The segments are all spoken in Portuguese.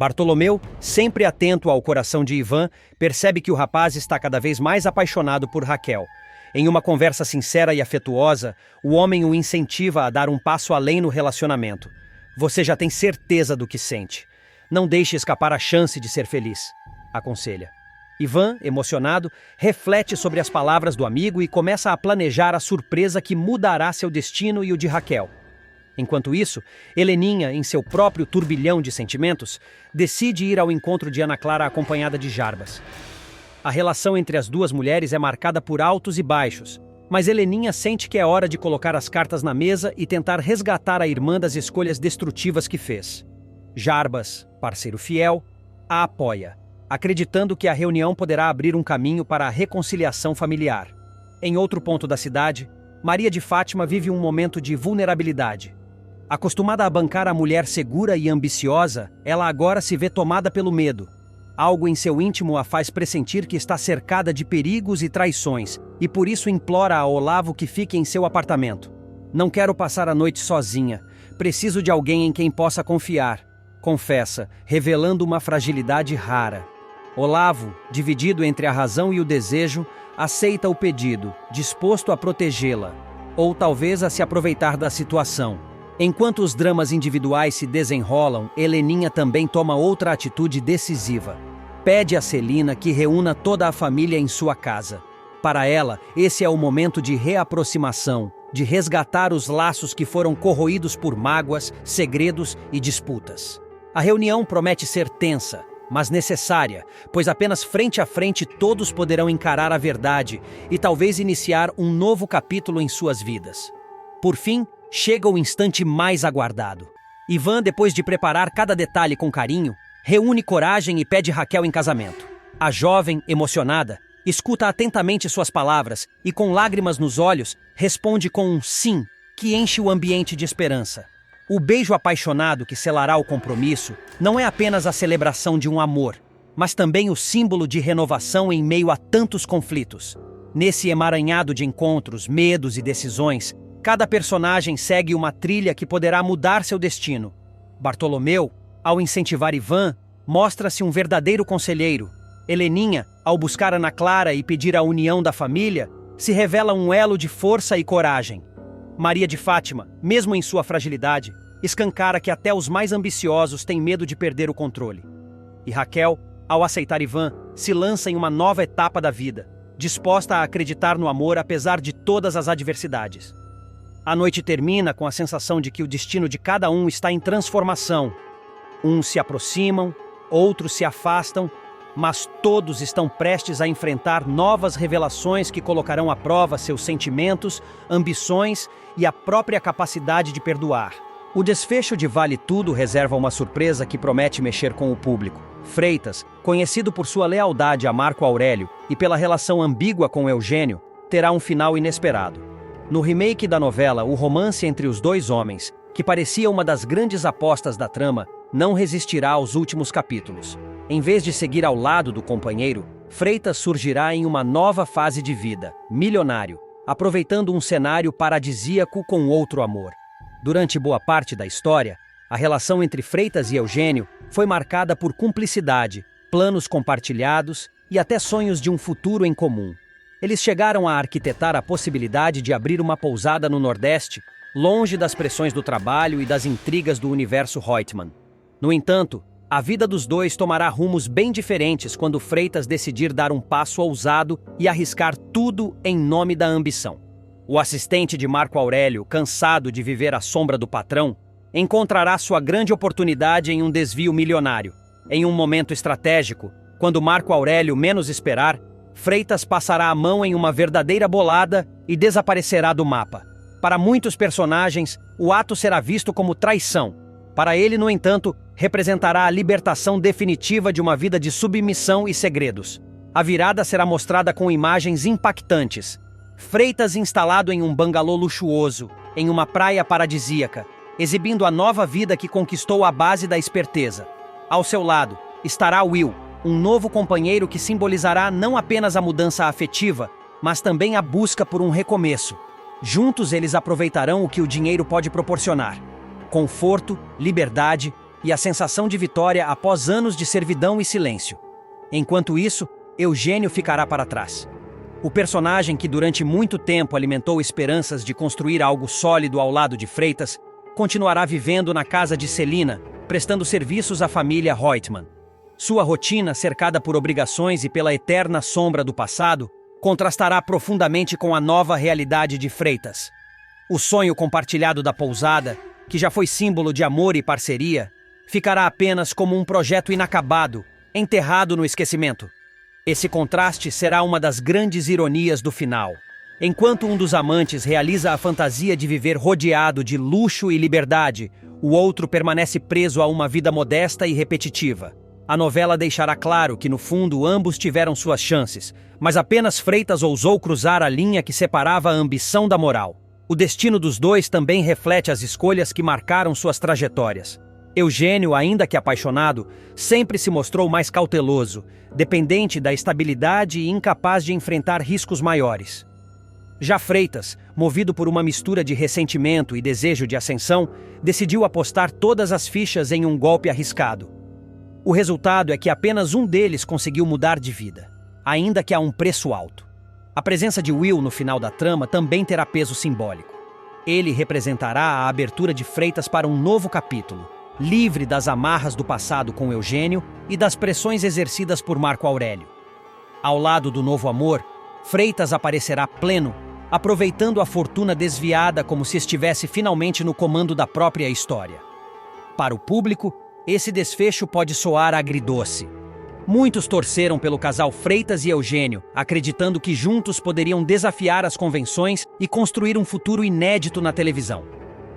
Bartolomeu, sempre atento ao coração de Ivan, percebe que o rapaz está cada vez mais apaixonado por Raquel. Em uma conversa sincera e afetuosa, o homem o incentiva a dar um passo além no relacionamento. Você já tem certeza do que sente. Não deixe escapar a chance de ser feliz, aconselha. Ivan, emocionado, reflete sobre as palavras do amigo e começa a planejar a surpresa que mudará seu destino e o de Raquel. Enquanto isso, Heleninha, em seu próprio turbilhão de sentimentos, decide ir ao encontro de Ana Clara acompanhada de Jarbas. A relação entre as duas mulheres é marcada por altos e baixos, mas Heleninha sente que é hora de colocar as cartas na mesa e tentar resgatar a irmã das escolhas destrutivas que fez. Jarbas, parceiro fiel, a apoia, acreditando que a reunião poderá abrir um caminho para a reconciliação familiar. Em outro ponto da cidade, Maria de Fátima vive um momento de vulnerabilidade. Acostumada a bancar a mulher segura e ambiciosa, ela agora se vê tomada pelo medo. Algo em seu íntimo a faz pressentir que está cercada de perigos e traições, e por isso implora a Olavo que fique em seu apartamento. Não quero passar a noite sozinha. Preciso de alguém em quem possa confiar, confessa, revelando uma fragilidade rara. Olavo, dividido entre a razão e o desejo, aceita o pedido, disposto a protegê-la, ou talvez a se aproveitar da situação. Enquanto os dramas individuais se desenrolam, Heleninha também toma outra atitude decisiva. Pede a Celina que reúna toda a família em sua casa. Para ela, esse é o momento de reaproximação, de resgatar os laços que foram corroídos por mágoas, segredos e disputas. A reunião promete ser tensa, mas necessária, pois apenas frente a frente todos poderão encarar a verdade e talvez iniciar um novo capítulo em suas vidas. Por fim, chega o instante mais aguardado. Ivan, depois de preparar cada detalhe com carinho, reúne coragem e pede Raquel em casamento. A jovem, emocionada, escuta atentamente suas palavras e, com lágrimas nos olhos, responde com um sim, que enche o ambiente de esperança. O beijo apaixonado que selará o compromisso não é apenas a celebração de um amor, mas também o símbolo de renovação em meio a tantos conflitos. Nesse emaranhado de encontros, medos e decisões, cada personagem segue uma trilha que poderá mudar seu destino. Bartolomeu, ao incentivar Ivan, mostra-se um verdadeiro conselheiro. Heleninha, ao buscar Ana Clara e pedir a união da família, se revela um elo de força e coragem. Maria de Fátima, mesmo em sua fragilidade, escancara que até os mais ambiciosos têm medo de perder o controle. E Raquel, ao aceitar Ivan, se lança em uma nova etapa da vida, disposta a acreditar no amor apesar de todas as adversidades. A noite termina com a sensação de que o destino de cada um está em transformação. Uns se aproximam, outros se afastam, mas todos estão prestes a enfrentar novas revelações que colocarão à prova seus sentimentos, ambições e a própria capacidade de perdoar. O desfecho de Vale Tudo reserva uma surpresa que promete mexer com o público. Freitas, conhecido por sua lealdade a Marco Aurélio e pela relação ambígua com Eugênio, terá um final inesperado. No remake da novela, o romance entre os dois homens, que parecia uma das grandes apostas da trama, não resistirá aos últimos capítulos. Em vez de seguir ao lado do companheiro, Freitas surgirá em uma nova fase de vida, milionário, aproveitando um cenário paradisíaco com outro amor. Durante boa parte da história, a relação entre Freitas e Eugênio foi marcada por cumplicidade, planos compartilhados e até sonhos de um futuro em comum. Eles chegaram a arquitetar a possibilidade de abrir uma pousada no Nordeste, longe das pressões do trabalho e das intrigas do universo Reutemann. No entanto, a vida dos dois tomará rumos bem diferentes quando Freitas decidir dar um passo ousado e arriscar tudo em nome da ambição. O assistente de Marco Aurélio, cansado de viver à sombra do patrão, encontrará sua grande oportunidade em um desvio milionário. Em um momento estratégico, quando Marco Aurélio menos esperar, Freitas passará a mão em uma verdadeira bolada e desaparecerá do mapa. Para muitos personagens, o ato será visto como traição. Para ele, no entanto, representará a libertação definitiva de uma vida de submissão e segredos. A virada será mostrada com imagens impactantes. Freitas instalado em um bangalô luxuoso, em uma praia paradisíaca, exibindo a nova vida que conquistou à base da esperteza. Ao seu lado, estará Will, um novo companheiro que simbolizará não apenas a mudança afetiva, mas também a busca por um recomeço. Juntos eles aproveitarão o que o dinheiro pode proporcionar: conforto, liberdade e a sensação de vitória após anos de servidão e silêncio. Enquanto isso, Eugênio ficará para trás. O personagem que durante muito tempo alimentou esperanças de construir algo sólido ao lado de Freitas, continuará vivendo na casa de Celina, prestando serviços à família Reutemann. Sua rotina, cercada por obrigações e pela eterna sombra do passado, contrastará profundamente com a nova realidade de Freitas. O sonho compartilhado da pousada, que já foi símbolo de amor e parceria, ficará apenas como um projeto inacabado, enterrado no esquecimento. Esse contraste será uma das grandes ironias do final. Enquanto um dos amantes realiza a fantasia de viver rodeado de luxo e liberdade, o outro permanece preso a uma vida modesta e repetitiva. A novela deixará claro que, no fundo, ambos tiveram suas chances, mas apenas Freitas ousou cruzar a linha que separava a ambição da moral. O destino dos dois também reflete as escolhas que marcaram suas trajetórias. Eugênio, ainda que apaixonado, sempre se mostrou mais cauteloso, dependente da estabilidade e incapaz de enfrentar riscos maiores. Já Freitas, movido por uma mistura de ressentimento e desejo de ascensão, decidiu apostar todas as fichas em um golpe arriscado. O resultado é que apenas um deles conseguiu mudar de vida, ainda que a um preço alto. A presença de Will no final da trama também terá peso simbólico. Ele representará a abertura de Freitas para um novo capítulo, livre das amarras do passado com Eugênio e das pressões exercidas por Marco Aurélio. Ao lado do novo amor, Freitas aparecerá pleno, aproveitando a fortuna desviada como se estivesse finalmente no comando da própria história. Para o público, esse desfecho pode soar agridoce. Muitos torceram pelo casal Freitas e Eugênio, acreditando que juntos poderiam desafiar as convenções e construir um futuro inédito na televisão.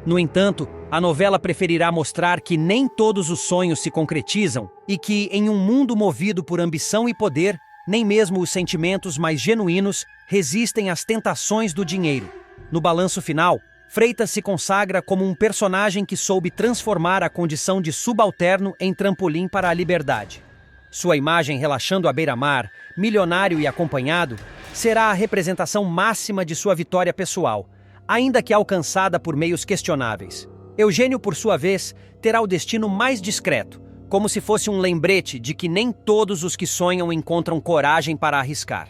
No entanto, a novela preferirá mostrar que nem todos os sonhos se concretizam e que, em um mundo movido por ambição e poder, nem mesmo os sentimentos mais genuínos resistem às tentações do dinheiro. No balanço final, Freitas se consagra como um personagem que soube transformar a condição de subalterno em trampolim para a liberdade. Sua imagem relaxando à beira-mar, milionário e acompanhado, será a representação máxima de sua vitória pessoal, ainda que alcançada por meios questionáveis. Eugênio, por sua vez, terá o destino mais discreto, como se fosse um lembrete de que nem todos os que sonham encontram coragem para arriscar.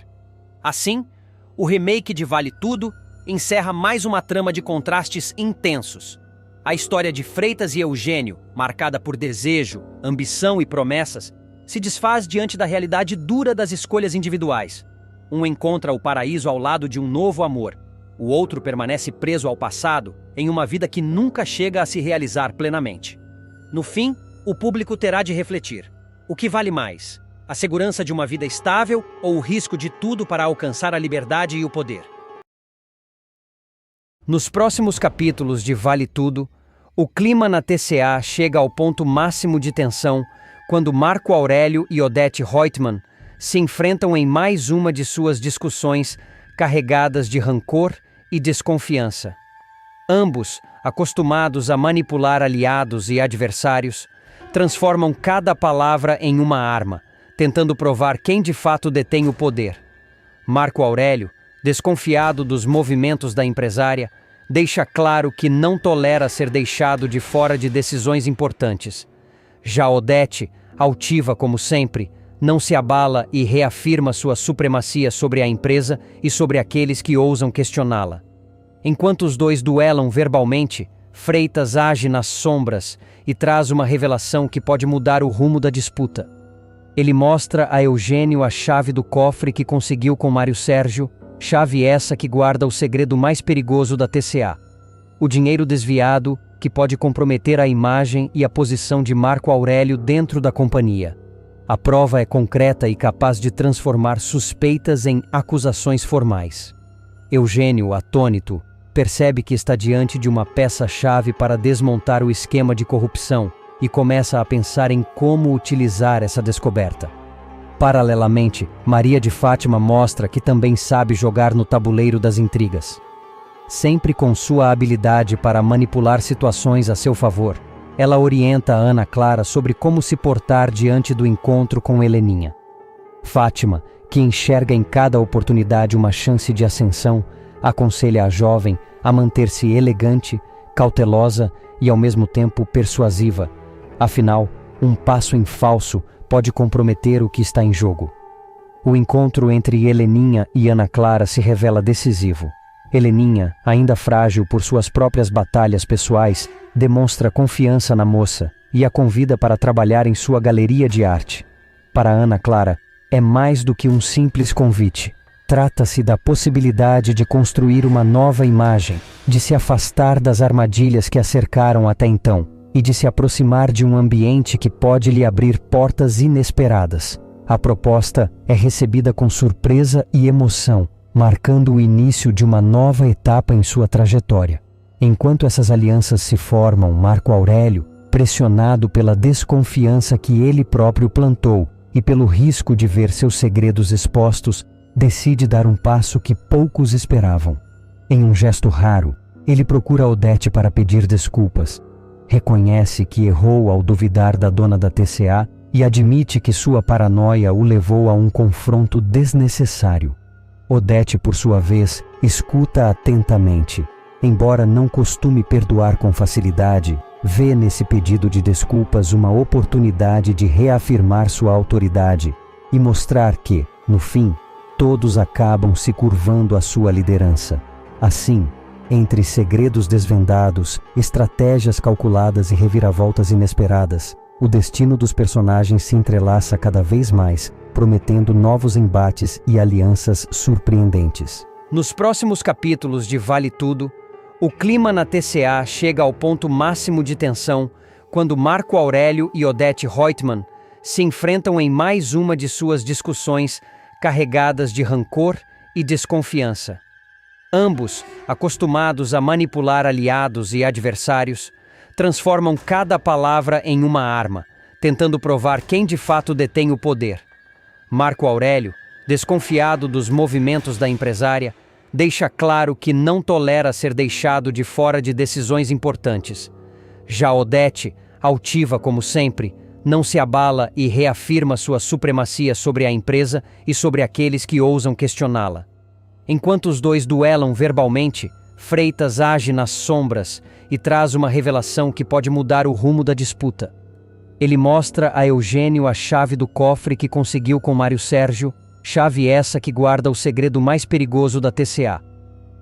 Assim, o remake de Vale Tudo encerra mais uma trama de contrastes intensos. A história de Freitas e Eugênio, marcada por desejo, ambição e promessas, se desfaz diante da realidade dura das escolhas individuais. Um encontra o paraíso ao lado de um novo amor. O outro permanece preso ao passado, em uma vida que nunca chega a se realizar plenamente. No fim, o público terá de refletir. O que vale mais? A segurança de uma vida estável ou o risco de tudo para alcançar a liberdade e o poder? Nos próximos capítulos de Vale Tudo, o clima na TCA chega ao ponto máximo de tensão quando Marco Aurélio e Odete Reutemann se enfrentam em mais uma de suas discussões carregadas de rancor e desconfiança. Ambos, acostumados a manipular aliados e adversários, transformam cada palavra em uma arma, tentando provar quem de fato detém o poder. Marco Aurélio, desconfiado dos movimentos da empresária, deixa claro que não tolera ser deixado de fora de decisões importantes. Já Odete, altiva como sempre, não se abala e reafirma sua supremacia sobre a empresa e sobre aqueles que ousam questioná-la. Enquanto os dois duelam verbalmente, Freitas age nas sombras e traz uma revelação que pode mudar o rumo da disputa. Ele mostra a Eugênio a chave do cofre que conseguiu com Mário Sérgio, chave essa que guarda o segredo mais perigoso da TCA. O dinheiro desviado que pode comprometer a imagem e a posição de Marco Aurélio dentro da companhia. A prova é concreta e capaz de transformar suspeitas em acusações formais. Eugênio, atônito, percebe que está diante de uma peça-chave para desmontar o esquema de corrupção e começa a pensar em como utilizar essa descoberta. Paralelamente, Maria de Fátima mostra que também sabe jogar no tabuleiro das intrigas. Sempre com sua habilidade para manipular situações a seu favor, ela orienta a Ana Clara sobre como se portar diante do encontro com Heleninha. Fátima, que enxerga em cada oportunidade uma chance de ascensão, aconselha a jovem a manter-se elegante, cautelosa e ao mesmo tempo persuasiva, Afinal, um passo em falso pode comprometer o que está em jogo. O encontro entre Heleninha e Ana Clara se revela decisivo. Heleninha, ainda frágil por suas próprias batalhas pessoais, demonstra confiança na moça e a convida para trabalhar em sua galeria de arte. Para Ana Clara, é mais do que um simples convite. Trata-se da possibilidade de construir uma nova imagem, de se afastar das armadilhas que a cercaram até então e de se aproximar de um ambiente que pode lhe abrir portas inesperadas. A proposta é recebida com surpresa e emoção, marcando o início de uma nova etapa em sua trajetória. Enquanto essas alianças se formam, Marco Aurélio, pressionado pela desconfiança que ele próprio plantou e pelo risco de ver seus segredos expostos, decide dar um passo que poucos esperavam. Em um gesto raro, ele procura Odete para pedir desculpas. Reconhece que errou ao duvidar da dona da TCA e admite que sua paranoia o levou a um confronto desnecessário. Odete, por sua vez, escuta atentamente. Embora não costume perdoar com facilidade, vê nesse pedido de desculpas uma oportunidade de reafirmar sua autoridade e mostrar que, no fim, todos acabam se curvando à sua liderança. Assim, entre segredos desvendados, estratégias calculadas e reviravoltas inesperadas, o destino dos personagens se entrelaça cada vez mais, prometendo novos embates e alianças surpreendentes. Nos próximos capítulos de Vale Tudo, o clima na TCA chega ao ponto máximo de tensão quando Marco Aurélio e Odete Reutemann se enfrentam em mais uma de suas discussões carregadas de rancor e desconfiança. Ambos, acostumados a manipular aliados e adversários, transformam cada palavra em uma arma, tentando provar quem de fato detém o poder. Marco Aurélio, desconfiado dos movimentos da empresária, deixa claro que não tolera ser deixado de fora de decisões importantes. Já Odete, altiva como sempre, não se abala e reafirma sua supremacia sobre a empresa e sobre aqueles que ousam questioná-la. Enquanto os dois duelam verbalmente, Freitas age nas sombras e traz uma revelação que pode mudar o rumo da disputa. Ele mostra a Eugênio a chave do cofre que conseguiu com Mário Sérgio, chave essa que guarda o segredo mais perigoso da TCA.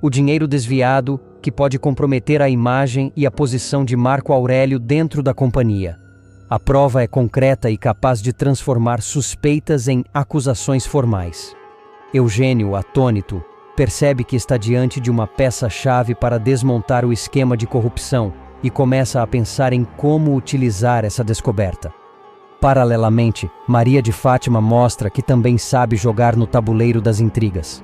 O dinheiro desviado que pode comprometer a imagem e a posição de Marco Aurélio dentro da companhia. A prova é concreta e capaz de transformar suspeitas em acusações formais. Eugênio, atônito, percebe que está diante de uma peça-chave para desmontar o esquema de corrupção e começa a pensar em como utilizar essa descoberta. Paralelamente, Maria de Fátima mostra que também sabe jogar no tabuleiro das intrigas.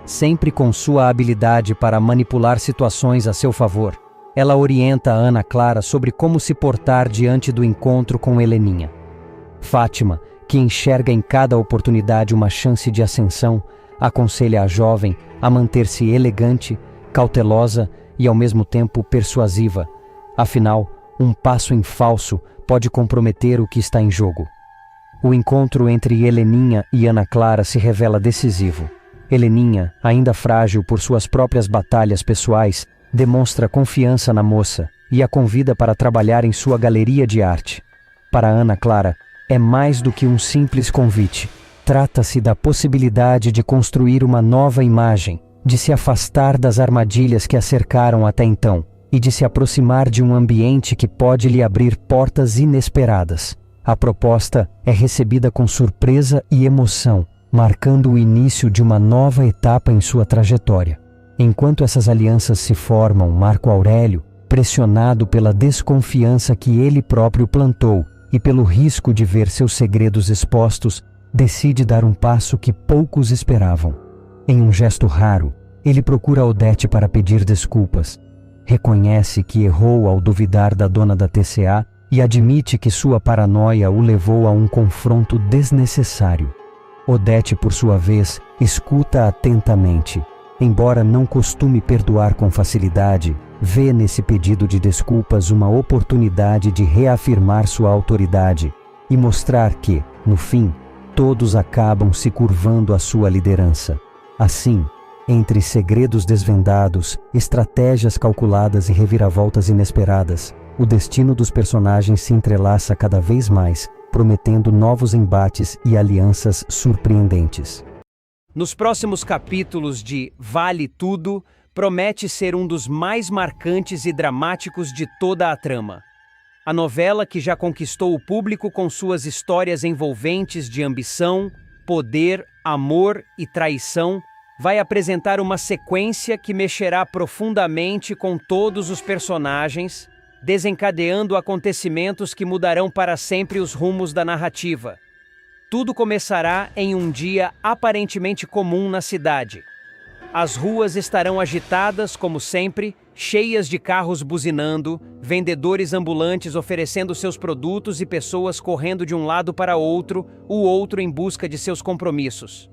Sempre com sua habilidade para manipular situações a seu favor, ela orienta a Ana Clara sobre como se portar diante do encontro com Heleninha. Fátima, que enxerga em cada oportunidade uma chance de ascensão, aconselha a jovem a manter-se elegante, cautelosa e ao mesmo tempo persuasiva. Afinal, um passo em falso pode comprometer o que está em jogo. O encontro entre Heleninha e Ana Clara se revela decisivo. Heleninha, ainda frágil por suas próprias batalhas pessoais, demonstra confiança na moça e a convida para trabalhar em sua galeria de arte. Para Ana Clara, é mais do que um simples convite. Trata-se da possibilidade de construir uma nova imagem, de se afastar das armadilhas que a cercaram até então e de se aproximar de um ambiente que pode lhe abrir portas inesperadas. A proposta é recebida com surpresa e emoção, marcando o início de uma nova etapa em sua trajetória. Enquanto essas alianças se formam, Marco Aurélio, pressionado pela desconfiança que ele próprio plantou e pelo risco de ver seus segredos expostos, decide dar um passo que poucos esperavam. Em um gesto raro, ele procura Odete para pedir desculpas. Reconhece que errou ao duvidar da dona da TCA e admite que sua paranoia o levou a um confronto desnecessário. Odete, por sua vez, escuta atentamente. Embora não costume perdoar com facilidade, vê nesse pedido de desculpas uma oportunidade de reafirmar sua autoridade e mostrar que, no fim, todos acabam se curvando à sua liderança. Assim, entre segredos desvendados, estratégias calculadas e reviravoltas inesperadas, o destino dos personagens se entrelaça cada vez mais, prometendo novos embates e alianças surpreendentes. Nos próximos capítulos de Vale Tudo, promete ser um dos mais marcantes e dramáticos de toda a trama. A novela que já conquistou o público com suas histórias envolventes de ambição, poder, amor e traição, vai apresentar uma sequência que mexerá profundamente com todos os personagens, desencadeando acontecimentos que mudarão para sempre os rumos da narrativa. Tudo começará em um dia aparentemente comum na cidade. As ruas estarão agitadas, como sempre, cheias de carros buzinando, vendedores ambulantes oferecendo seus produtos e pessoas correndo de um lado para outro, o outro em busca de seus compromissos.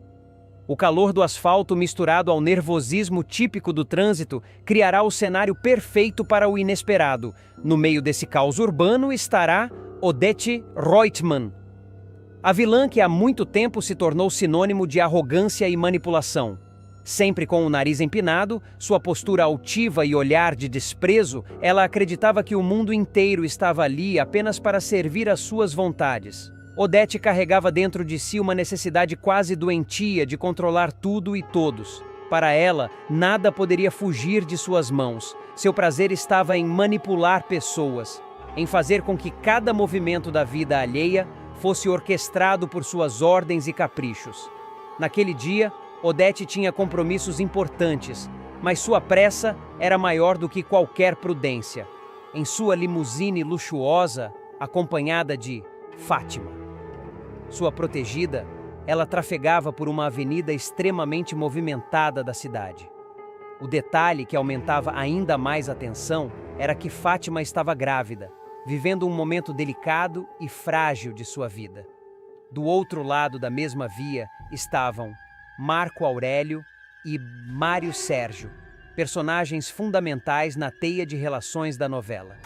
O calor do asfalto misturado ao nervosismo típico do trânsito criará o cenário perfeito para o inesperado. No meio desse caos urbano estará Odette Reutemann, a vilã que há muito tempo se tornou sinônimo de arrogância e manipulação. Sempre com o nariz empinado, sua postura altiva e olhar de desprezo, ela acreditava que o mundo inteiro estava ali apenas para servir às suas vontades. Odette carregava dentro de si uma necessidade quase doentia de controlar tudo e todos. Para ela, nada poderia fugir de suas mãos. Seu prazer estava em manipular pessoas, em fazer com que cada movimento da vida alheia fosse orquestrado por suas ordens e caprichos. Naquele dia, Odette tinha compromissos importantes, mas sua pressa era maior do que qualquer prudência. Em sua limusine luxuosa, acompanhada de Fátima, sua protegida, ela trafegava por uma avenida extremamente movimentada da cidade. O detalhe que aumentava ainda mais a tensão era que Fátima estava grávida, vivendo um momento delicado e frágil de sua vida. Do outro lado da mesma via estavam Marco Aurélio e Mário Sérgio, personagens fundamentais na teia de relações da novela.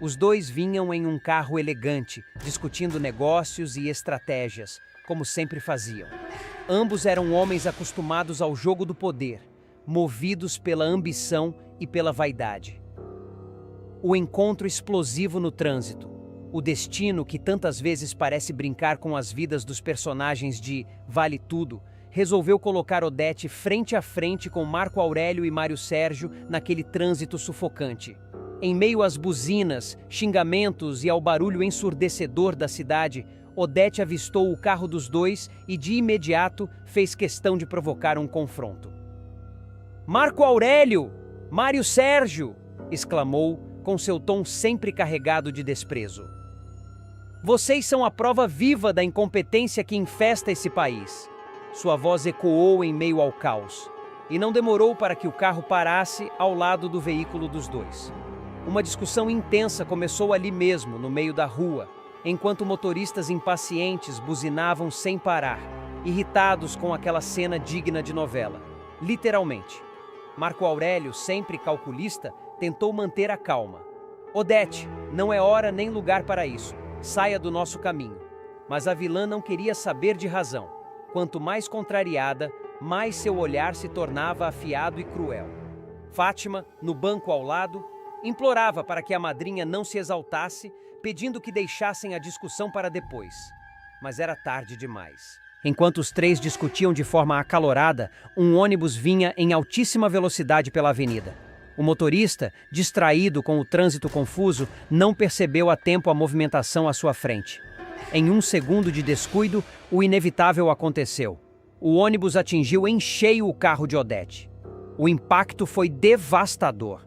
Os dois vinham em um carro elegante, discutindo negócios e estratégias, como sempre faziam. Ambos eram homens acostumados ao jogo do poder, movidos pela ambição e pela vaidade. O encontro explosivo no trânsito, o destino que tantas vezes parece brincar com as vidas dos personagens de Vale Tudo, resolveu colocar Odette frente a frente com Marco Aurélio e Mário Sérgio naquele trânsito sufocante. Em meio às buzinas, xingamentos e ao barulho ensurdecedor da cidade, Odette avistou o carro dos dois e, de imediato, fez questão de provocar um confronto. "Marco Aurélio! Mário Sérgio!" exclamou, com seu tom sempre carregado de desprezo. "Vocês são a prova viva da incompetência que infesta esse país." Sua voz ecoou em meio ao caos, e não demorou para que o carro parasse ao lado do veículo dos dois. Uma discussão intensa começou ali mesmo, no meio da rua, enquanto motoristas impacientes buzinavam sem parar, irritados com aquela cena digna de novela. Literalmente. Marco Aurélio, sempre calculista, tentou manter a calma. "Odette, não é hora nem lugar para isso. Saia do nosso caminho." Mas a vilã não queria saber de razão. Quanto mais contrariada, mais seu olhar se tornava afiado e cruel. Fátima, no banco ao lado, implorava para que a madrinha não se exaltasse, pedindo que deixassem a discussão para depois. Mas era tarde demais. Enquanto os três discutiam de forma acalorada, um ônibus vinha em altíssima velocidade pela avenida. O motorista, distraído com o trânsito confuso, não percebeu a tempo a movimentação à sua frente. Em um segundo de descuido, o inevitável aconteceu. O ônibus atingiu em cheio o carro de Odette. O impacto foi devastador.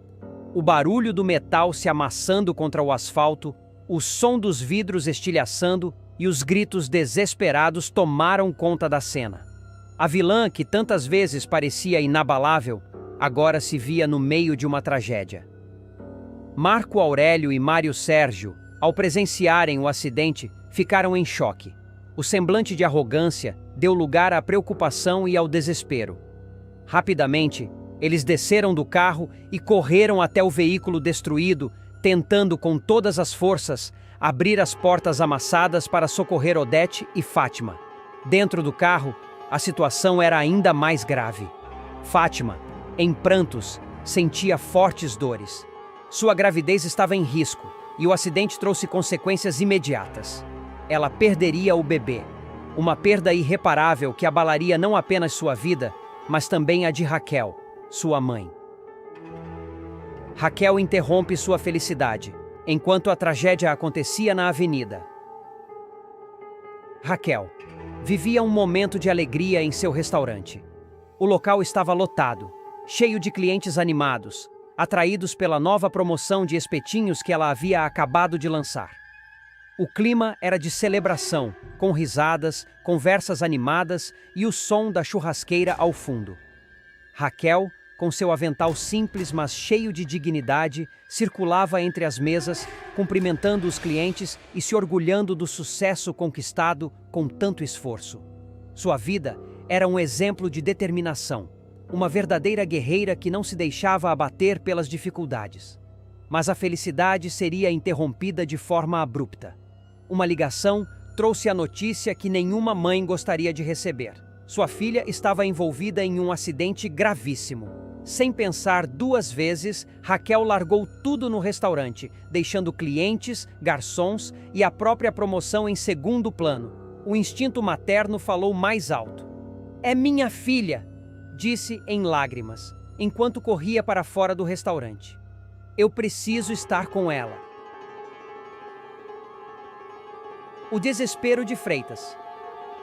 O barulho do metal se amassando contra o asfalto, o som dos vidros estilhaçando e os gritos desesperados tomaram conta da cena. A vilã, que tantas vezes parecia inabalável, agora se via no meio de uma tragédia. Marco Aurélio e Mário Sérgio, ao presenciarem o acidente, ficaram em choque. O semblante de arrogância deu lugar à preocupação e ao desespero. Rapidamente, eles desceram do carro e correram até o veículo destruído, tentando com todas as forças abrir as portas amassadas para socorrer Odette e Fátima. Dentro do carro, a situação era ainda mais grave. Fátima, em prantos, sentia fortes dores. Sua gravidez estava em risco, e o acidente trouxe consequências imediatas. Ela perderia o bebê, uma perda irreparável que abalaria não apenas sua vida, mas também a de Raquel, sua mãe. Raquel interrompe sua felicidade, enquanto a tragédia acontecia na avenida. Raquel vivia um momento de alegria em seu restaurante. O local estava lotado, cheio de clientes animados, atraídos pela nova promoção de espetinhos que ela havia acabado de lançar. O clima era de celebração, com risadas, conversas animadas e o som da churrasqueira ao fundo. Raquel, com seu avental simples mas cheio de dignidade, circulava entre as mesas, cumprimentando os clientes e se orgulhando do sucesso conquistado com tanto esforço. Sua vida era um exemplo de determinação, uma verdadeira guerreira que não se deixava abater pelas dificuldades. Mas a felicidade seria interrompida de forma abrupta. Uma ligação trouxe a notícia que nenhuma mãe gostaria de receber. Sua filha estava envolvida em um acidente gravíssimo. Sem pensar duas vezes, Raquel largou tudo no restaurante, deixando clientes, garçons e a própria promoção em segundo plano. O instinto materno falou mais alto. "É minha filha!", disse em lágrimas, enquanto corria para fora do restaurante. "Eu preciso estar com ela." O desespero de Freitas.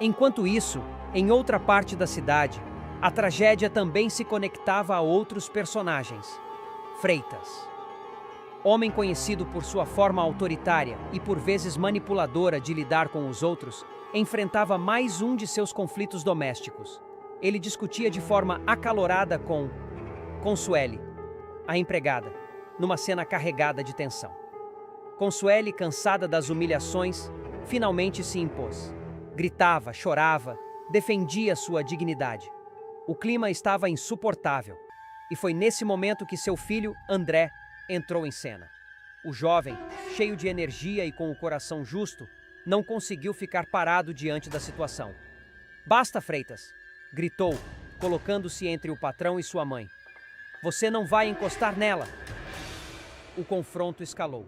Enquanto isso, em outra parte da cidade, a tragédia também se conectava a outros personagens. Freitas, homem conhecido por sua forma autoritária e por vezes manipuladora de lidar com os outros, enfrentava mais um de seus conflitos domésticos. Ele discutia de forma acalorada com Consuele, a empregada, numa cena carregada de tensão. Consuele, cansada das humilhações, finalmente se impôs. Gritava, chorava, defendia sua dignidade. O clima estava insuportável, e foi nesse momento que seu filho, André, entrou em cena. O jovem, cheio de energia e com o coração justo, não conseguiu ficar parado diante da situação. "Basta, Freitas!", gritou, colocando-se entre o patrão e sua mãe. "Você não vai encostar nela!" O confronto escalou.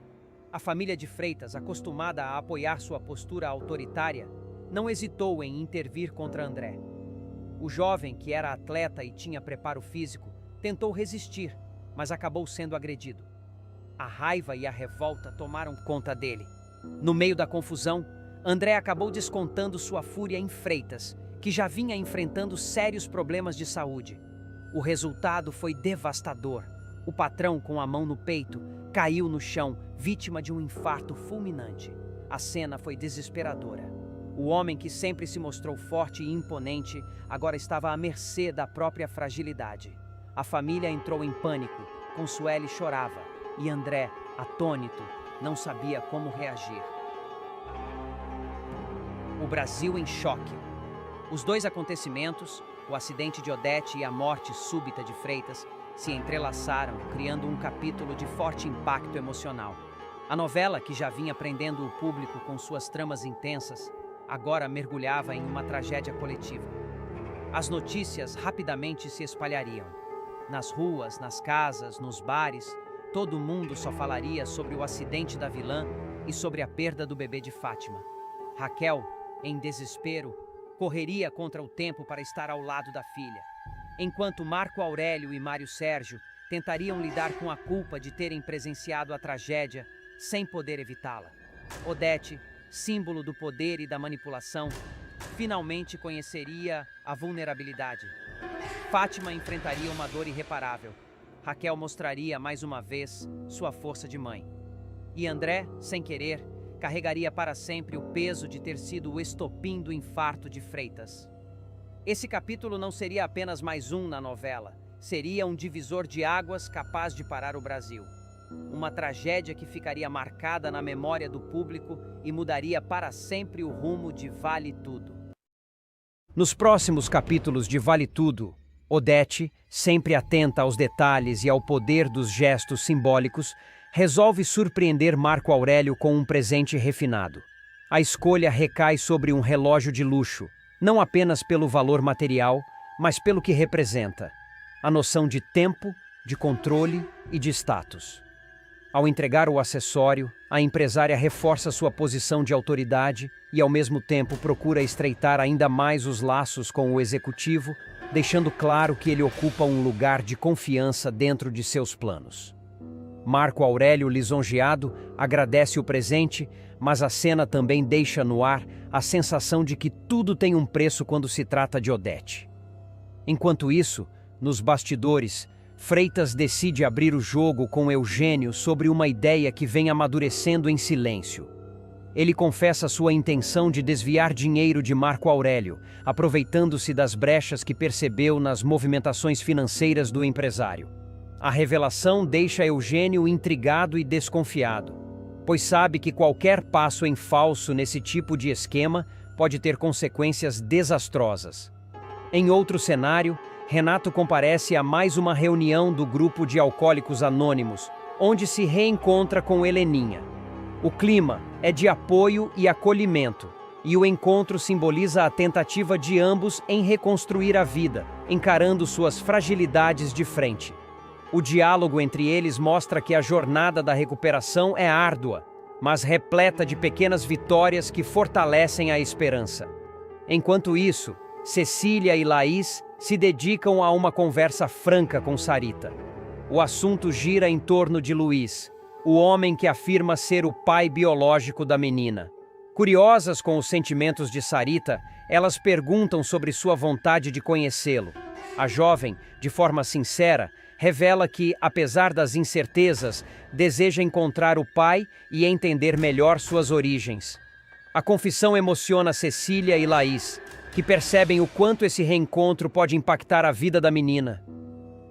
A família de Freitas, acostumada a apoiar sua postura autoritária, não hesitou em intervir contra André. O jovem, que era atleta e tinha preparo físico, tentou resistir, mas acabou sendo agredido. A raiva e a revolta tomaram conta dele. No meio da confusão, André acabou descontando sua fúria em Freitas, que já vinha enfrentando sérios problemas de saúde. O resultado foi devastador. O patrão, com a mão no peito, caiu no chão, vítima de um infarto fulminante. A cena foi desesperadora. O homem, que sempre se mostrou forte e imponente, agora estava à mercê da própria fragilidade. A família entrou em pânico, Consuele chorava, e André, atônito, não sabia como reagir. O Brasil em choque. Os dois acontecimentos, o acidente de Odete e a morte súbita de Freitas, se entrelaçaram, criando um capítulo de forte impacto emocional. A novela, que já vinha prendendo o público com suas tramas intensas, agora mergulhava em uma tragédia coletiva. As notícias rapidamente se espalhariam. Nas ruas, nas casas, nos bares, todo mundo só falaria sobre o acidente da vilã e sobre a perda do bebê de Fátima. Raquel, em desespero, correria contra o tempo para estar ao lado da filha, enquanto Marco Aurélio e Mário Sérgio tentariam lidar com a culpa de terem presenciado a tragédia sem poder evitá-la. Odete, símbolo do poder e da manipulação, finalmente conheceria a vulnerabilidade. Fátima enfrentaria uma dor irreparável. Raquel mostraria mais uma vez sua força de mãe. E André, sem querer, carregaria para sempre o peso de ter sido o estopim do infarto de Freitas. Esse capítulo não seria apenas mais um na novela, seria um divisor de águas capaz de parar o Brasil. Uma tragédia que ficaria marcada na memória do público e mudaria para sempre o rumo de Vale Tudo. Nos próximos capítulos de Vale Tudo, Odete, sempre atenta aos detalhes e ao poder dos gestos simbólicos, resolve surpreender Marco Aurélio com um presente refinado. A escolha recai sobre um relógio de luxo, não apenas pelo valor material, mas pelo que representa: a noção de tempo, de controle e de status. Ao entregar o acessório, a empresária reforça sua posição de autoridade e, ao mesmo tempo, procura estreitar ainda mais os laços com o executivo, deixando claro que ele ocupa um lugar de confiança dentro de seus planos. Marco Aurélio, lisonjeado, agradece o presente, mas a cena também deixa no ar a sensação de que tudo tem um preço quando se trata de Odete. Enquanto isso, nos bastidores, Freitas decide abrir o jogo com Eugênio sobre uma ideia que vem amadurecendo em silêncio. Ele confessa sua intenção de desviar dinheiro de Marco Aurélio, aproveitando-se das brechas que percebeu nas movimentações financeiras do empresário. A revelação deixa Eugênio intrigado e desconfiado, pois sabe que qualquer passo em falso nesse tipo de esquema pode ter consequências desastrosas. Em outro cenário, Renato comparece a mais uma reunião do grupo de alcoólicos anônimos, onde se reencontra com Heleninha. O clima é de apoio e acolhimento, e o encontro simboliza a tentativa de ambos em reconstruir a vida, encarando suas fragilidades de frente. O diálogo entre eles mostra que a jornada da recuperação é árdua, mas repleta de pequenas vitórias que fortalecem a esperança. Enquanto isso, Cecília e Laís se dedicam a uma conversa franca com Sarita. O assunto gira em torno de Luiz, o homem que afirma ser o pai biológico da menina. Curiosas com os sentimentos de Sarita, elas perguntam sobre sua vontade de conhecê-lo. A jovem, de forma sincera, revela que, apesar das incertezas, deseja encontrar o pai e entender melhor suas origens. A confissão emociona Cecília e Laís, que percebem o quanto esse reencontro pode impactar a vida da menina.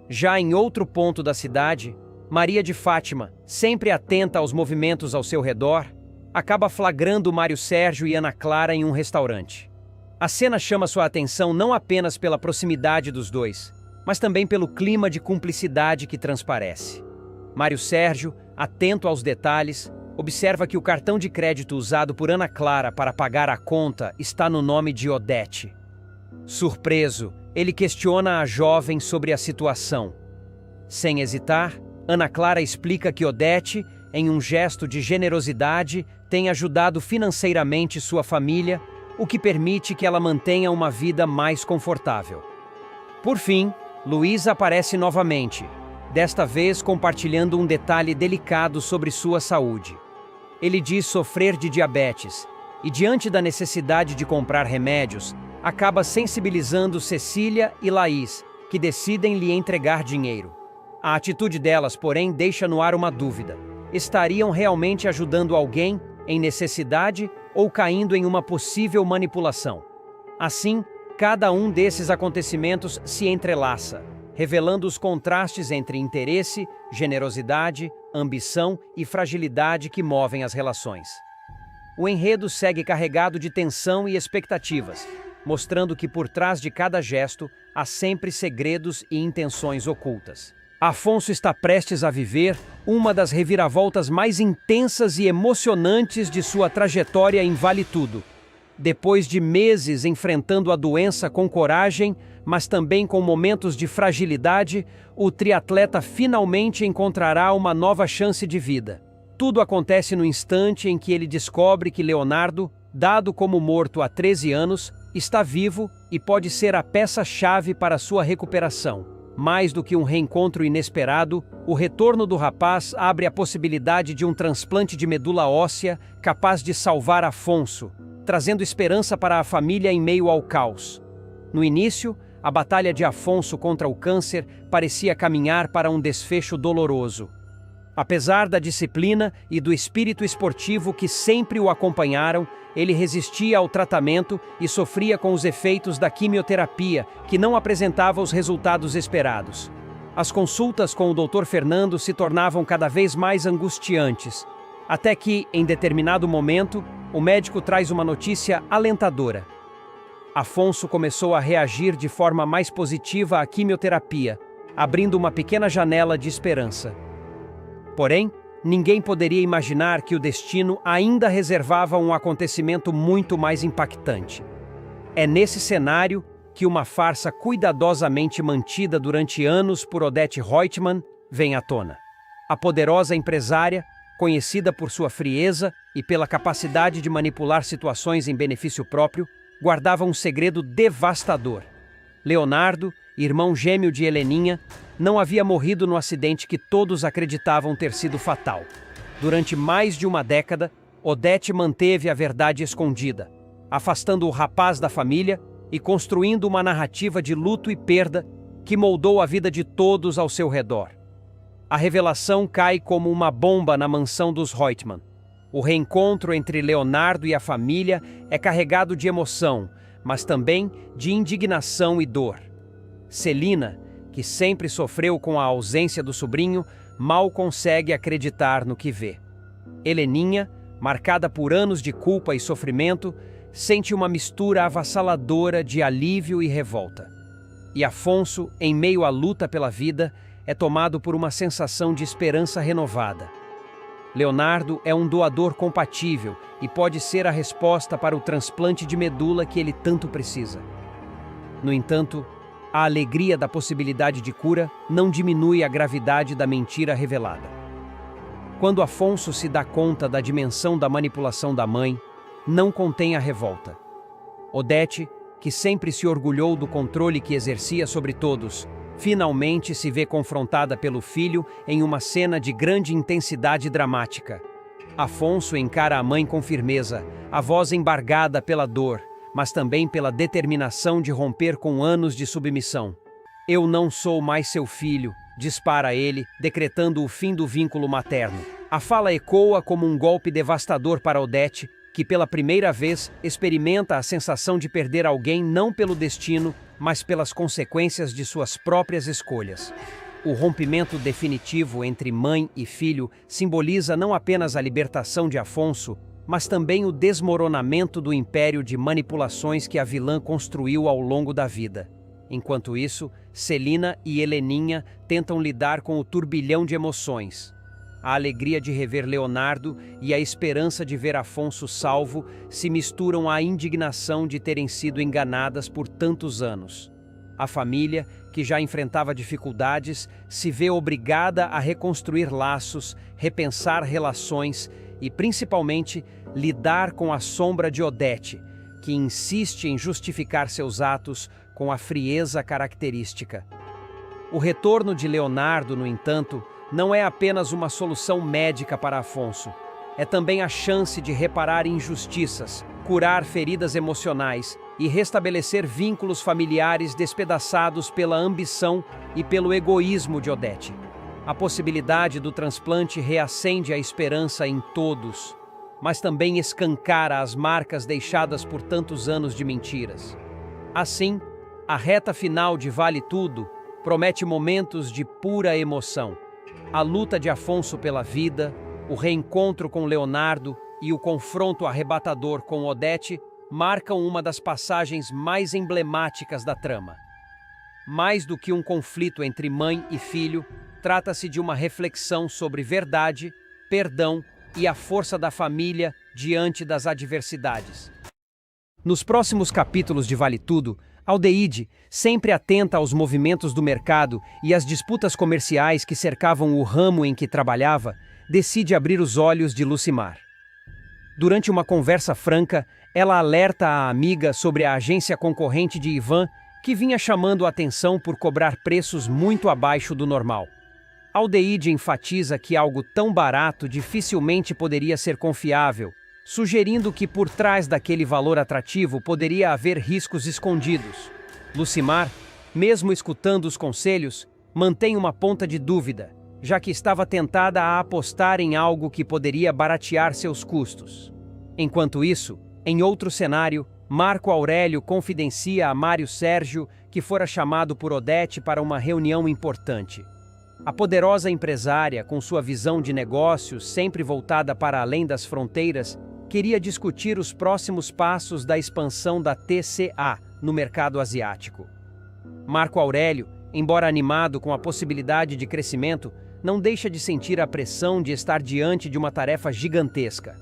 Já em outro ponto da cidade, Maria de Fátima, sempre atenta aos movimentos ao seu redor, acaba flagrando Mário Sérgio e Ana Clara em um restaurante. A cena chama sua atenção não apenas pela proximidade dos dois, mas também pelo clima de cumplicidade que transparece. Mário Sérgio, atento aos detalhes, observa que o cartão de crédito usado por Ana Clara para pagar a conta está no nome de Odete. Surpreso, ele questiona a jovem sobre a situação. Sem hesitar, Ana Clara explica que Odete, em um gesto de generosidade, tem ajudado financeiramente sua família, o que permite que ela mantenha uma vida mais confortável. Por fim, Luiz aparece novamente, desta vez compartilhando um detalhe delicado sobre sua saúde. Ele diz sofrer de diabetes e, diante da necessidade de comprar remédios, acaba sensibilizando Cecília e Laís, que decidem lhe entregar dinheiro. A atitude delas, porém, deixa no ar uma dúvida. Estariam realmente ajudando alguém em necessidade ou caindo em uma possível manipulação? Assim, cada um desses acontecimentos se entrelaça, revelando os contrastes entre interesse, generosidade, ambição e fragilidade que movem as relações. O enredo segue carregado de tensão e expectativas, mostrando que por trás de cada gesto há sempre segredos e intenções ocultas. Afonso está prestes a viver uma das reviravoltas mais intensas e emocionantes de sua trajetória em Vale Tudo. Depois de meses enfrentando a doença com coragem, mas também com momentos de fragilidade, o triatleta finalmente encontrará uma nova chance de vida. Tudo acontece no instante em que ele descobre que Leonardo, dado como morto há 13 anos, está vivo e pode ser a peça-chave para sua recuperação. Mais do que um reencontro inesperado, o retorno do rapaz abre a possibilidade de um transplante de medula óssea capaz de salvar Afonso, trazendo esperança para a família em meio ao caos. No início, a batalha de Afonso contra o câncer parecia caminhar para um desfecho doloroso. Apesar da disciplina e do espírito esportivo que sempre o acompanharam, ele resistia ao tratamento e sofria com os efeitos da quimioterapia, que não apresentava os resultados esperados. As consultas com o Dr. Fernando se tornavam cada vez mais angustiantes, até que, em determinado momento, o médico traz uma notícia alentadora. Afonso começou a reagir de forma mais positiva à quimioterapia, abrindo uma pequena janela de esperança. Porém, ninguém poderia imaginar que o destino ainda reservava um acontecimento muito mais impactante. É nesse cenário que uma farsa cuidadosamente mantida durante anos por Odete Reutemann vem à tona. A poderosa empresária, conhecida por sua frieza e pela capacidade de manipular situações em benefício próprio, guardava um segredo devastador. Leonardo, irmão gêmeo de Heleninha, não havia morrido no acidente que todos acreditavam ter sido fatal. Durante mais de uma década, Odete manteve a verdade escondida, afastando o rapaz da família e construindo uma narrativa de luto e perda que moldou a vida de todos ao seu redor. A revelação cai como uma bomba na mansão dos Reutemann. O reencontro entre Leonardo e a família é carregado de emoção, mas também de indignação e dor. Celina, que sempre sofreu com a ausência do sobrinho, mal consegue acreditar no que vê. Heleninha, marcada por anos de culpa e sofrimento, sente uma mistura avassaladora de alívio e revolta. E Afonso, em meio à luta pela vida, é tomado por uma sensação de esperança renovada. Leonardo é um doador compatível e pode ser a resposta para o transplante de medula que ele tanto precisa. No entanto, a alegria da possibilidade de cura não diminui a gravidade da mentira revelada. Quando Afonso se dá conta da dimensão da manipulação da mãe, não contém a revolta. Odete, que sempre se orgulhou do controle que exercia sobre todos, finalmente se vê confrontada pelo filho em uma cena de grande intensidade dramática. Afonso encara a mãe com firmeza, a voz embargada pela dor, mas também pela determinação de romper com anos de submissão. "Eu não sou mais seu filho", dispara ele, decretando o fim do vínculo materno. A fala ecoa como um golpe devastador para Odete, que pela primeira vez experimenta a sensação de perder alguém não pelo destino, mas pelas consequências de suas próprias escolhas. O rompimento definitivo entre mãe e filho simboliza não apenas a libertação de Afonso, mas também o desmoronamento do império de manipulações que a vilã construiu ao longo da vida. Enquanto isso, Celina e Heleninha tentam lidar com o turbilhão de emoções. A alegria de rever Leonardo e a esperança de ver Afonso salvo se misturam à indignação de terem sido enganadas por tantos anos. A família, que já enfrentava dificuldades, se vê obrigada a reconstruir laços, repensar relações e, principalmente, lidar com a sombra de Odete, que insiste em justificar seus atos com a frieza característica. O retorno de Leonardo, no entanto, não é apenas uma solução médica para Afonso. É também a chance de reparar injustiças, curar feridas emocionais e restabelecer vínculos familiares despedaçados pela ambição e pelo egoísmo de Odete. A possibilidade do transplante reacende a esperança em todos, mas também escancara as marcas deixadas por tantos anos de mentiras. Assim, a reta final de Vale Tudo promete momentos de pura emoção. A luta de Afonso pela vida, o reencontro com Leonardo e o confronto arrebatador com Odete marcam uma das passagens mais emblemáticas da trama. Mais do que um conflito entre mãe e filho, trata-se de uma reflexão sobre verdade, perdão e a força da família diante das adversidades. Nos próximos capítulos de Vale Tudo, Aldeide, sempre atenta aos movimentos do mercado e às disputas comerciais que cercavam o ramo em que trabalhava, decide abrir os olhos de Lucimar. Durante uma conversa franca, ela alerta a amiga sobre a agência concorrente de Ivan, que vinha chamando a atenção por cobrar preços muito abaixo do normal. Aldeide enfatiza que algo tão barato dificilmente poderia ser confiável, sugerindo que por trás daquele valor atrativo poderia haver riscos escondidos. Lucimar, mesmo escutando os conselhos, mantém uma ponta de dúvida, já que estava tentada a apostar em algo que poderia baratear seus custos. Enquanto isso, em outro cenário, Marco Aurélio confidencia a Mário Sérgio que fora chamado por Odete para uma reunião importante. A poderosa empresária, com sua visão de negócios sempre voltada para além das fronteiras, queria discutir os próximos passos da expansão da TCA no mercado asiático. Marco Aurélio, embora animado com a possibilidade de crescimento, não deixa de sentir a pressão de estar diante de uma tarefa gigantesca.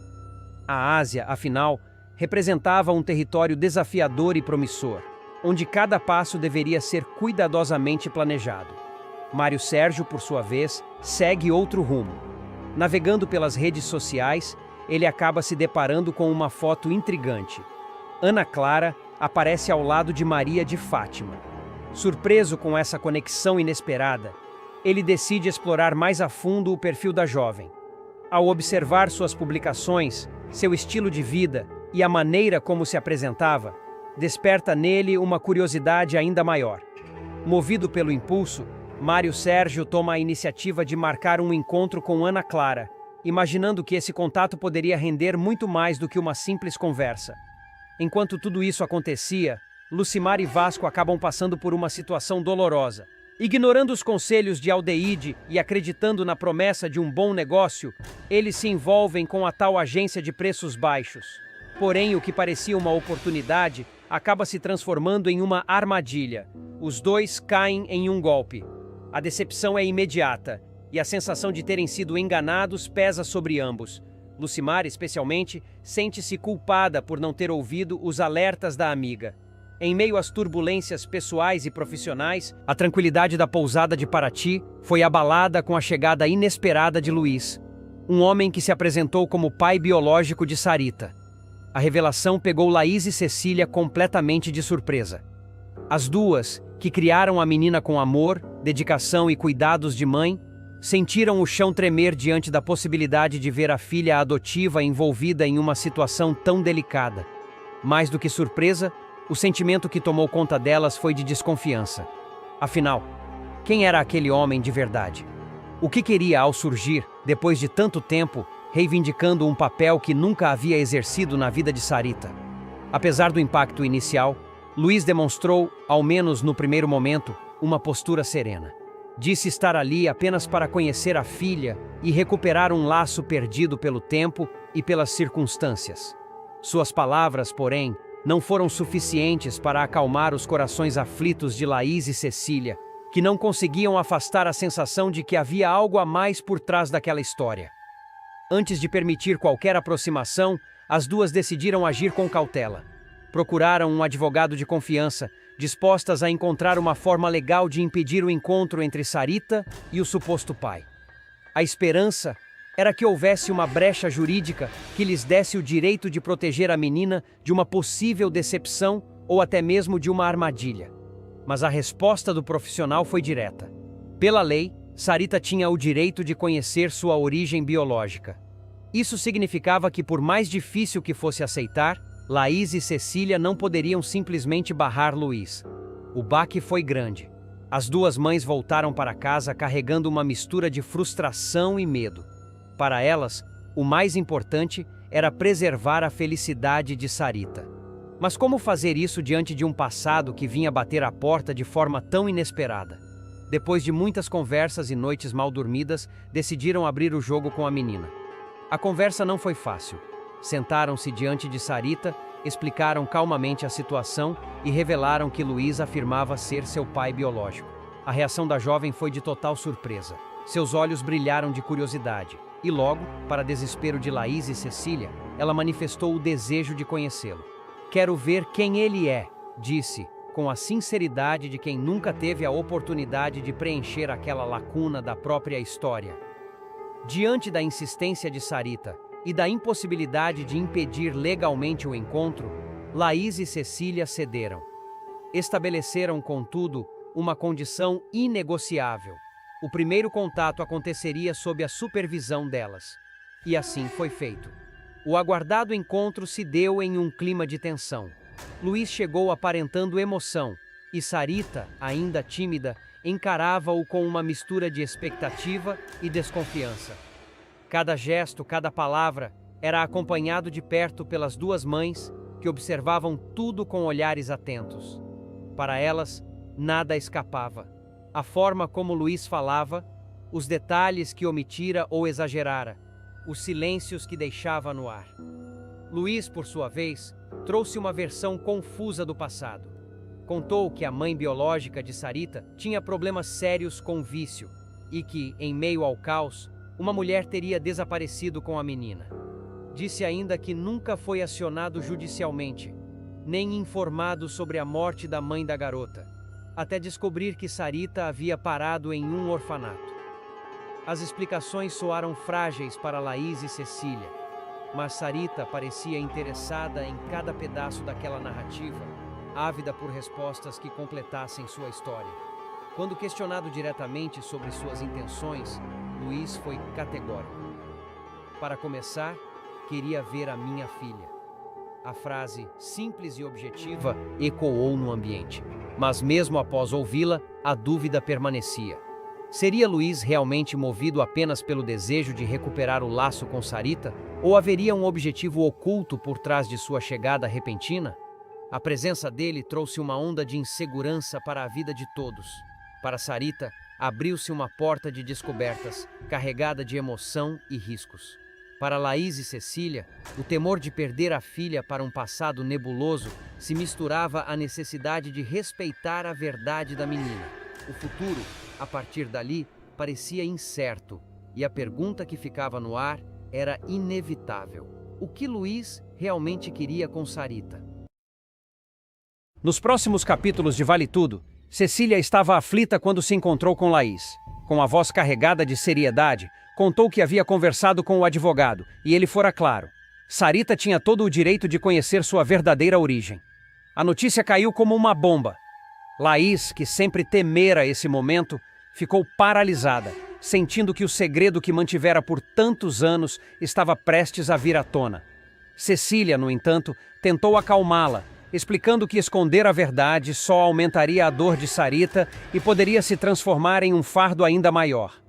A Ásia, afinal, representava um território desafiador e promissor, onde cada passo deveria ser cuidadosamente planejado. Mário Sérgio, por sua vez, segue outro rumo. Navegando pelas redes sociais, ele acaba se deparando com uma foto intrigante. Ana Clara aparece ao lado de Maria de Fátima. Surpreso com essa conexão inesperada, ele decide explorar mais a fundo o perfil da jovem. Ao observar suas publicações, seu estilo de vida e a maneira como se apresentava, desperta nele uma curiosidade ainda maior. Movido pelo impulso, Mário Sérgio toma a iniciativa de marcar um encontro com Ana Clara, imaginando que esse contato poderia render muito mais do que uma simples conversa. Enquanto tudo isso acontecia, Lucimar e Vasco acabam passando por uma situação dolorosa. Ignorando os conselhos de Aldeide e acreditando na promessa de um bom negócio, eles se envolvem com a tal agência de preços baixos. Porém, o que parecia uma oportunidade acaba se transformando em uma armadilha. Os dois caem em um golpe. A decepção é imediata, e a sensação de terem sido enganados pesa sobre ambos. Lucimar, especialmente, sente-se culpada por não ter ouvido os alertas da amiga. Em meio às turbulências pessoais e profissionais, a tranquilidade da pousada de Paraty foi abalada com a chegada inesperada de Luiz, um homem que se apresentou como pai biológico de Sarita. A revelação pegou Laís e Cecília completamente de surpresa. As duas, que criaram a menina com amor, dedicação e cuidados de mãe, sentiram o chão tremer diante da possibilidade de ver a filha adotiva envolvida em uma situação tão delicada. Mais do que surpresa, o sentimento que tomou conta delas foi de desconfiança. Afinal, quem era aquele homem de verdade? O que queria ao surgir, depois de tanto tempo, reivindicando um papel que nunca havia exercido na vida de Sarita? Apesar do impacto inicial, Luiz demonstrou, ao menos no primeiro momento, uma postura serena. Disse estar ali apenas para conhecer a filha e recuperar um laço perdido pelo tempo e pelas circunstâncias. Suas palavras, porém, não foram suficientes para acalmar os corações aflitos de Laís e Cecília, que não conseguiam afastar a sensação de que havia algo a mais por trás daquela história. Antes de permitir qualquer aproximação, as duas decidiram agir com cautela. Procuraram um advogado de confiança, dispostas a encontrar uma forma legal de impedir o encontro entre Sarita e o suposto pai. A esperança era que houvesse uma brecha jurídica que lhes desse o direito de proteger a menina de uma possível decepção ou até mesmo de uma armadilha. Mas a resposta do profissional foi direta. Pela lei, Sarita tinha o direito de conhecer sua origem biológica. Isso significava que, por mais difícil que fosse aceitar, Laís e Cecília não poderiam simplesmente barrar Luiz. O baque foi grande. As duas mães voltaram para casa carregando uma mistura de frustração e medo. Para elas, o mais importante era preservar a felicidade de Sarita. Mas como fazer isso diante de um passado que vinha bater à porta de forma tão inesperada? Depois de muitas conversas e noites mal dormidas, decidiram abrir o jogo com a menina. A conversa não foi fácil. Sentaram-se diante de Sarita, explicaram calmamente a situação e revelaram que Luiz afirmava ser seu pai biológico. A reação da jovem foi de total surpresa. Seus olhos brilharam de curiosidade e logo, para desespero de Laís e Cecília, ela manifestou o desejo de conhecê-lo. "Quero ver quem ele é", disse, com a sinceridade de quem nunca teve a oportunidade de preencher aquela lacuna da própria história. Diante da insistência de Sarita e da impossibilidade de impedir legalmente o encontro, Laís e Cecília cederam. Estabeleceram, contudo, uma condição inegociável. O primeiro contato aconteceria sob a supervisão delas. E assim foi feito. O aguardado encontro se deu em um clima de tensão. Luiz chegou aparentando emoção, e Sarita, ainda tímida, encarava-o com uma mistura de expectativa e desconfiança. Cada gesto, cada palavra, era acompanhado de perto pelas duas mães, que observavam tudo com olhares atentos. Para elas, nada escapava. A forma como Luiz falava, os detalhes que omitira ou exagerara, os silêncios que deixava no ar. Luiz, por sua vez, trouxe uma versão confusa do passado. Contou que a mãe biológica de Sarita tinha problemas sérios com vício e que, em meio ao caos, uma mulher teria desaparecido com a menina. Disse ainda que nunca foi acionado judicialmente, nem informado sobre a morte da mãe da garota. até descobrir que Sarita havia parado em um orfanato. As explicações soaram frágeis para Laís e Cecília, mas Sarita parecia interessada em cada pedaço daquela narrativa, ávida por respostas que completassem sua história. Quando questionado diretamente sobre suas intenções, Luiz foi categórico. Para começar, queria ver a minha filha. A frase, simples e objetiva, ecoou no ambiente. Mas mesmo após ouvi-la, a dúvida permanecia. Seria Luiz realmente movido apenas pelo desejo de recuperar o laço com Sarita? Ou haveria um objetivo oculto por trás de sua chegada repentina? A presença dele trouxe uma onda de insegurança para a vida de todos. Para Sarita, abriu-se uma porta de descobertas, carregada de emoção e riscos. Para Laís e Cecília, o temor de perder a filha para um passado nebuloso se misturava à necessidade de respeitar a verdade da menina. O futuro, a partir dali, parecia incerto, e a pergunta que ficava no ar era inevitável. O que Luiz realmente queria com Sarita? Nos próximos capítulos de Vale Tudo, Cecília estava aflita quando se encontrou com Laís. Com a voz carregada de seriedade, contou que havia conversado com o advogado, e ele fora claro. Sarita tinha todo o direito de conhecer sua verdadeira origem. A notícia caiu como uma bomba. Laís, que sempre temera esse momento, ficou paralisada, sentindo que o segredo que mantivera por tantos anos estava prestes a vir à tona. Cecília, no entanto, tentou acalmá-la, explicando que esconder a verdade só aumentaria a dor de Sarita e poderia se transformar em um fardo ainda maior.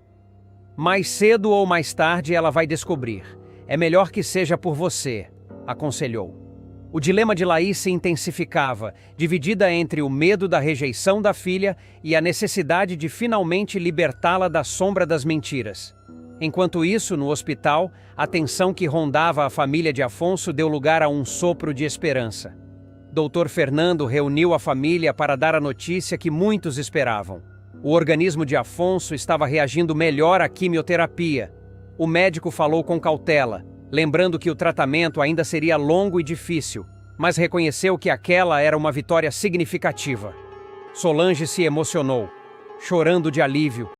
Mais cedo ou mais tarde ela vai descobrir. É melhor que seja por você, aconselhou. O dilema de Laís se intensificava, dividida entre o medo da rejeição da filha e a necessidade de finalmente libertá-la da sombra das mentiras. Enquanto isso, no hospital, a tensão que rondava a família de Afonso deu lugar a um sopro de esperança. Dr. Fernando reuniu a família para dar a notícia que muitos esperavam. O organismo de Afonso estava reagindo melhor à quimioterapia. O médico falou com cautela, lembrando que o tratamento ainda seria longo e difícil, mas reconheceu que aquela era uma vitória significativa. Solange se emocionou, chorando de alívio,